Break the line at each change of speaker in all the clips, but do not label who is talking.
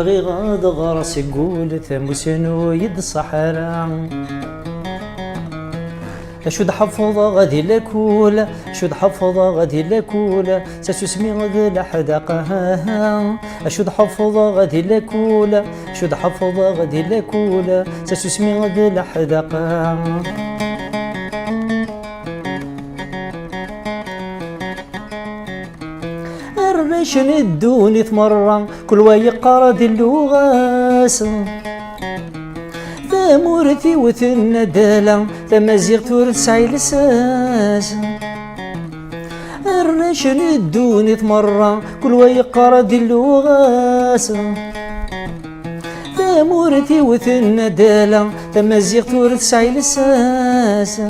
بغي غاد غرس يقول ثمسنو يد الصحراء شود حفظة غادي لكولا شود حفظة غادي لكولا ساسوسمي غادي لحدقها شود حفظة غادي لكولا شود حفظة غادي لكولا ساسوسمي غادي لحدقها الريشن الدوني ثمرة كل ويقرا دي اللغاس مورتي وثنا دالا تمازيغ تورث سعي لساس الريشن الدوني ثمرة كل ويقرا دي اللغاس مورتي وثنا دالا تمازيغ تورث سعي لساس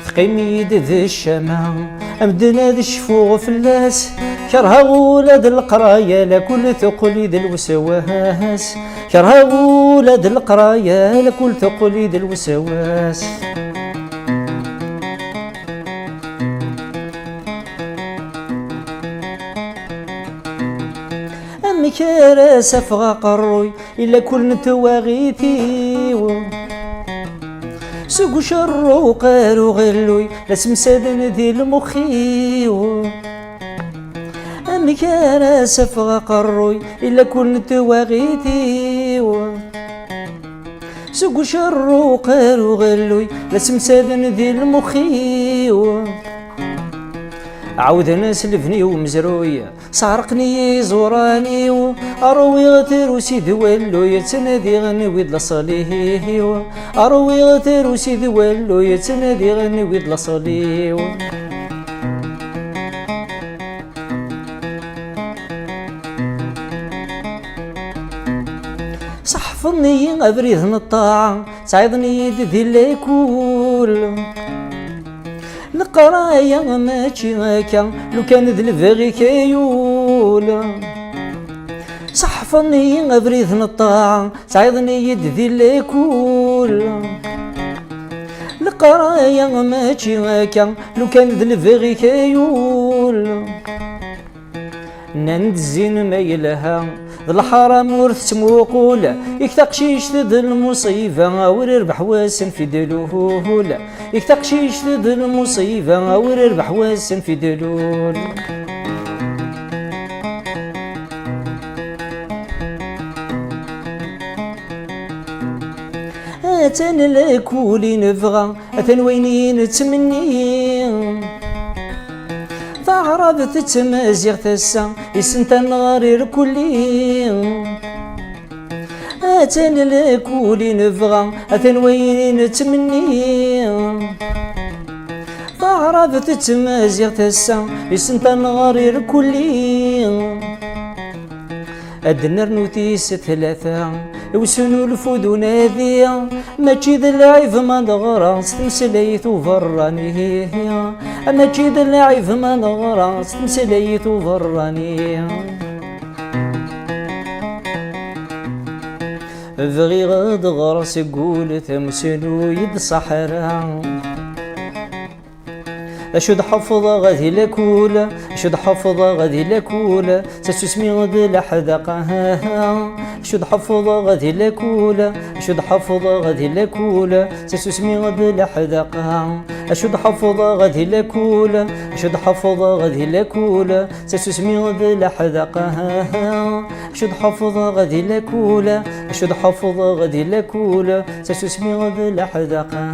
ثقيميد ذي الشمام أمدنا ذي الشفوغ فلاس كرها ولاد القرايا لكل تقليد الوسواس كرها ولاد القرايا لكل تقليد الوسواس أمي كراس أفغى قروي إلا كل نتواغيتي سوق شر وقالوا غلوي لسمسادن ذي المخي أمي كان سفغ قروي إلا كنت واغيتي سوق شر وقالوا غلوي لسمسادن ذي المخي عاود ناس لفني ومزروية سارقني زوراني أروي غتر وسيد ولو يتنادي غنويد لصاليه أروي غتر وسيد ولو يتنادي غنويد لصاليه صحفني أبريد الطاعة تعيضني ذي ليكول القرايا ماشي هكا لو كان ذي الفغي كيول صحفني أبريد الطاعة تعيضني يد ذي ليكول القرايا ماشي هكا لو كان ذي الفغي كيول نند الزين ما يلها الحرام ورث تموقولا يكتقشيش ضد المصيبة ورربح واسن في دلول يكتقشيش ضد المصيبة ورربح واسن في دلول أتن لكولي نبغى أتن ويني نتمني تعرضت تمازيغ تسا يسنت النغارير كلي أتن لكولي نبغى أتن وين نتمني تعرضت تمازيغ تسا يسنت النغارير كلي أدنر نوتيس ثلاثة وسنو الفود ونادية ماشي ذا اللاعب ما نغرى ستمسليت وفراني ماشي ذا اللاعب ما نغرى ستمسليت وفراني بغي غاد غرس يقول ثمسنو يد صحراء أشد حفظة غادي لكولا أشد حفظة غادي لكولا تسوسمي غادي لحدقها أشد حفظة غادي لكولا أشد حفظة غادي لكولا تسوسمي غادي لحدقها أشد حفظة غادي لكولا أشد حفظة غادي لكولا تسوسمي غادي لحدقها أشد حفظة غادي لكولا أشد حفظة غادي لكولا تسوسمي غادي لحدقها